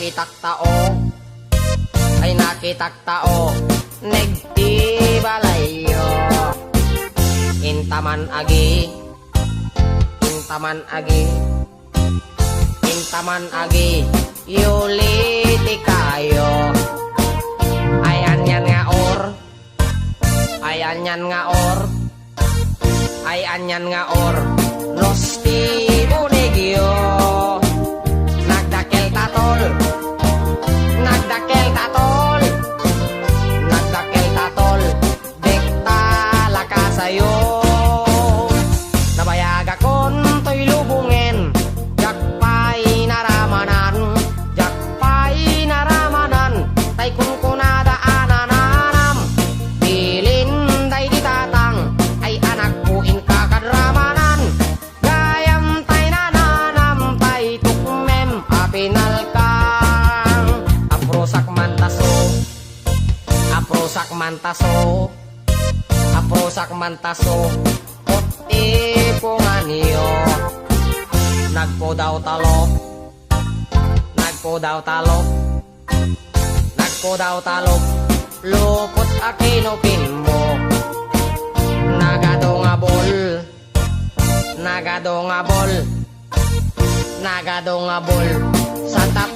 nakitak tao, ay nakitak tao, negti balayo. Intaman agi, intaman agi, intaman agi, yuliti kayo. Ayan yan nga or, ayan yan nga or, ayan yan nga or, nosti bunigyo. Nagdakel tatol, nagdakel tatol, nagdakel tatol, dekta laka sayo. Nabayag akon to'y lubungen, jakpay naramanan, jakpay naramanan, tay kung kunada anananam, bilin day di tatang, ay anak buin kakadramanan, gayam tay nananam, tay tukmem apinalkang, aprosak mantaso, aprosak mantaso, aprosak mantaso, ipungan niyo. Nagpo daw talok, nagpo daw talok, nagpo daw talok, lupot akinupin mo. Nagado nga bol, nagado nga bol, nagado nga bol, sa tap